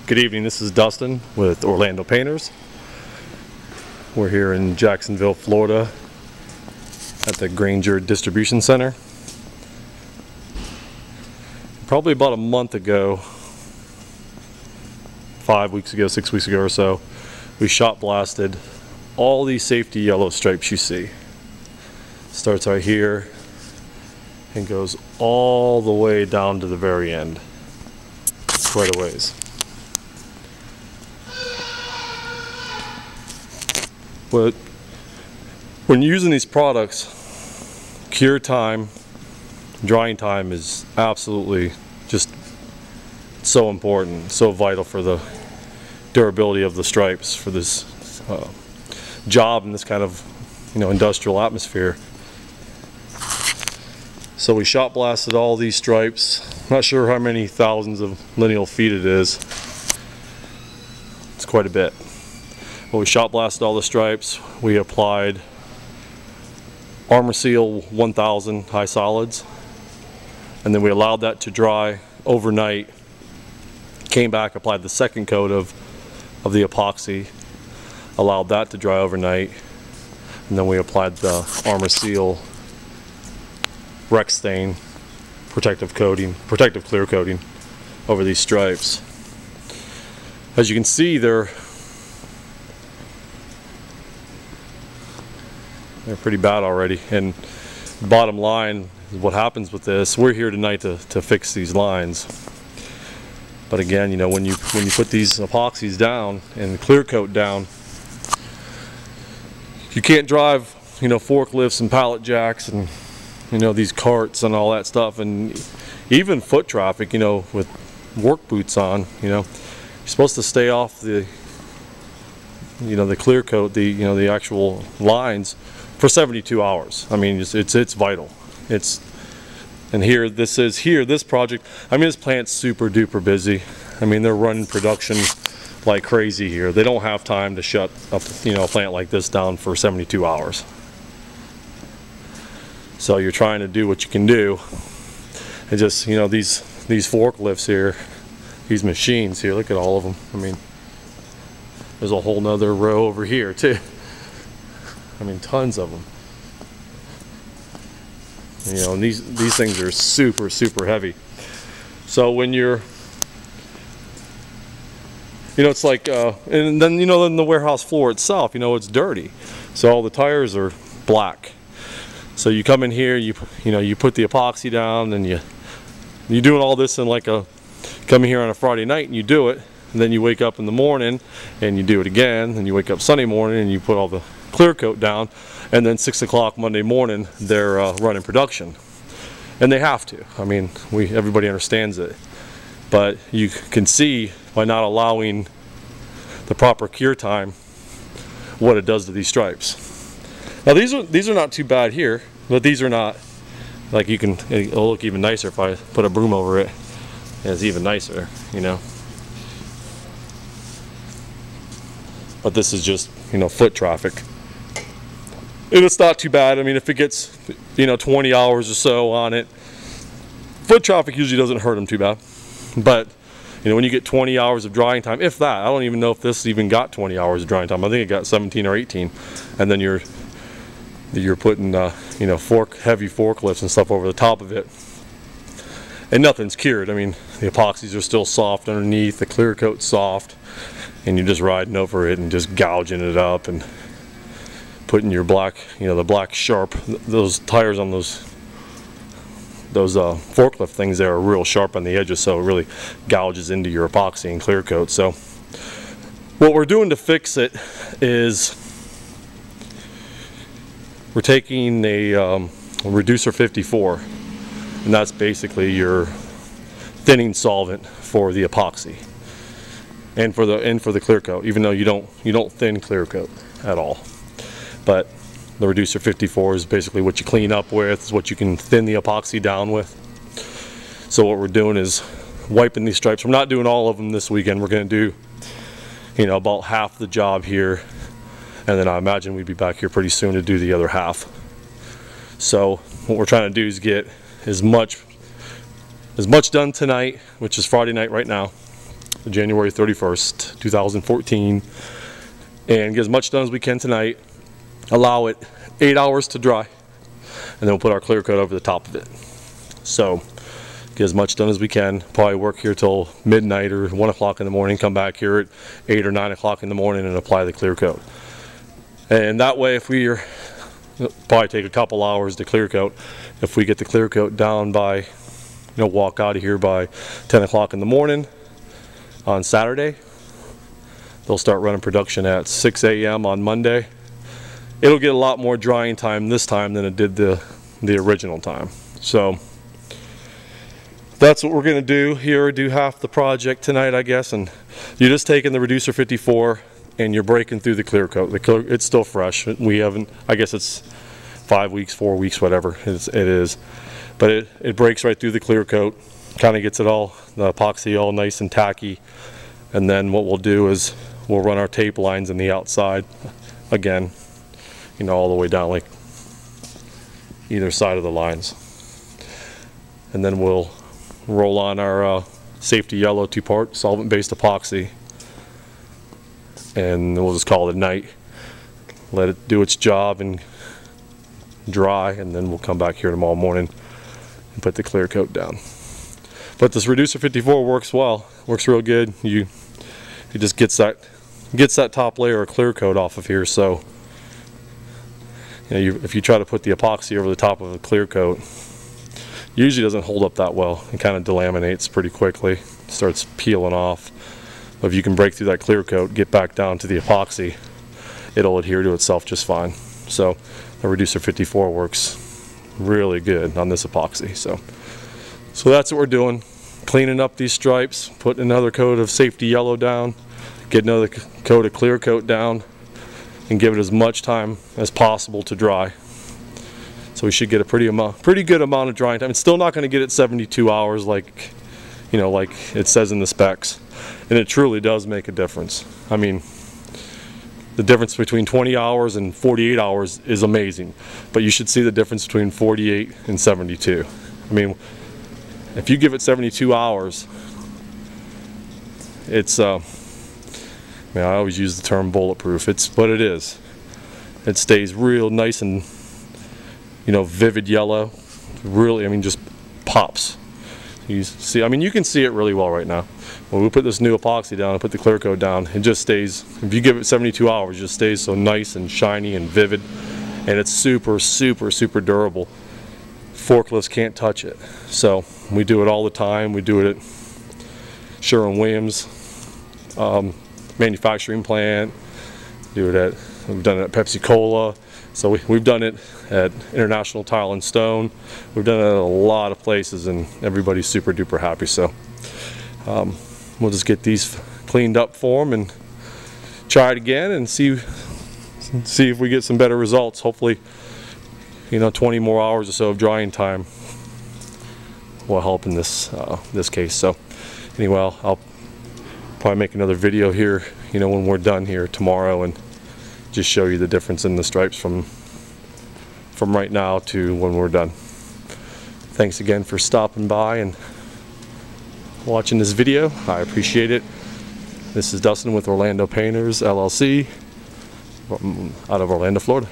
Good evening, this is Dustin with Orlando Painters. We're here in Jacksonville, Florida at the Grainger Distribution Center. Probably about a month ago, 5 weeks ago, 6 weeks ago or so, we shot blasted all these safety yellow stripes you see. Starts right here and goes all the way down to the very end. Quite a ways. But when you're using these products, cure time, drying time is absolutely just so important, so vital for the durability of the stripes for this job in this kind of industrial atmosphere. So we shot blasted all these stripes. Not sure how many thousands of lineal feet it is. It's quite a bit. Well, we shot blasted all the stripes. We applied Armor Seal 1000 high solids, and then we allowed that to dry overnight. Came back, applied the second coat of the epoxy, allowed that to dry overnight, and then we applied the Armor Seal Rex stain protective clear coating over these stripes. As you can see, they're pretty bad already, and bottom line is what happens with this. We're here tonight to fix these lines, but again, when you put these epoxies down and clear coat down, you can't drive forklifts and pallet jacks and these carts and all that stuff, and even foot traffic with work boots on. You're supposed to stay off the the clear coat, the actual lines for 72 hours. I mean, it's vital. This project, I mean, this plant's super duper busy. I mean, they're running production like crazy here. They don't have time to shut up a plant like this down for 72 hours. So you're trying to do what you can do, and just these forklifts here, these machines here, look at all of them. I mean, there's a whole nother row over here too. I mean, tons of them. And these things are super heavy. So when you're, it's like, and then in the warehouse floor itself, it's dirty. So all the tires are black. So you come in here, you put the epoxy down, and you're doing all this in come here on a Friday night and you do it, and then you wake up in the morning and you do it again, and you wake up Sunday morning and you put all the clear coat down, and then 6 o'clock Monday morning they're running production, and they have to. I mean, everybody understands it, but you can see by not allowing the proper cure time what it does to these stripes. Now these are not too bad here, but these are not, like, it'll look even nicer if I put a broom over it, and it's even nicer, But this is just foot traffic. And it's not too bad. I mean, if it gets 20 hours or so on it, foot traffic usually doesn't hurt them too bad. But when you get 20 hours of drying time, if that, I don't even know if this even got 20 hours of drying time. I think it got 17 or 18, and then you're putting heavy forklifts and stuff over the top of it, and nothing's cured. I mean, the epoxies are still soft underneath, the clear coat's soft, and you're just riding over it and just gouging it up and putting your black, the black sharp, those tires on those forklift things there are real sharp on the edges, so it really gouges into your epoxy and clear coat. So what we're doing to fix it is we're taking a reducer 54, and that's basically your thinning solvent for the epoxy and for the clear coat, even though you don't thin clear coat at all. But the reducer 54 is basically what you clean up with, is what you can thin the epoxy down with. So what we're doing is wiping these stripes. We're not doing all of them this weekend. We're going to do about half the job here, and then I imagine we'd be back here pretty soon to do the other half. So what we're trying to do is get as much done tonight, which is Friday night right now, January 31st, 2014, and get as much done as we can tonight. Allow it 8 hours to dry, and then we'll put our clear coat over the top of it. So get as much done as we can. Probably work here till midnight or 1 o'clock in the morning, come back here at 8 or 9 o'clock in the morning and apply the clear coat. And that way, if we are, probably take a couple hours to clear coat. If we get the clear coat down by, walk out of here by 10 o'clock in the morning on Saturday, they'll start running production at 6 a.m. on Monday. It'll get a lot more drying time this time than it did the original time. So that's what we're going to do here. Do half the project tonight, I guess, and you're just taking the Reducer 54 and you're breaking through the clear coat. It's still fresh. We haven't, I guess it's 5 weeks, 4 weeks, whatever it is. But it breaks right through the clear coat, kind of gets it all, the epoxy all nice and tacky. And then what we'll do is we'll run our tape lines in the outside again, all the way down like either side of the lines. And then we'll roll on our safety yellow 2-part solvent-based epoxy, and we'll just call it a night. Let it do its job and dry, and then we'll come back here tomorrow morning and put the clear coat down. But this Reducer 54 works well, works real good. It just gets that top layer of clear coat off of here. So if you try to put the epoxy over the top of a clear coat, usually doesn't hold up that well. It kind of delaminates pretty quickly, starts peeling off. But if you can break through that clear coat, get back down to the epoxy, it'll adhere to itself just fine. So the Reducer 54 works really good on this epoxy. So that's what we're doing, cleaning up these stripes, putting another coat of safety yellow down, get another coat of clear coat down, and give it as much time as possible to dry. So we should get a pretty good amount of drying time. It's still not going to get it 72 hours like it says in the specs, and it truly does make a difference. I mean, the difference between 20 hours and 48 hours is amazing, but you should see the difference between 48 and 72. I mean, if you give it 72 hours, it's I always use the term bulletproof. It's what it is. It stays real nice and vivid yellow. Really, I mean, just pops. You see, I mean, you can see it really well right now. When we put this new epoxy down and put the clear coat down, it just stays, if you give it 72 hours, it just stays so nice and shiny and vivid, and it's super, super, super durable. Forklifts can't touch it. So we do it all the time. We do it at Sherwin-Williams manufacturing plant. We've done it at Pepsi-Cola. So we've done it at International Tile and Stone. We've done it at a lot of places, and everybody's super duper happy. So we'll just get these cleaned up for them and try it again and see if we get some better results. Hopefully, 20 more hours or so of drying time will help in this case. So anyway, I'll probably make another video here, when we're done here tomorrow, and just show you the difference in the stripes from right now to when we're done. Thanks again for stopping by and watching this video. I appreciate it. This is Dustin with Orlando Painters LLC out of Orlando, Florida.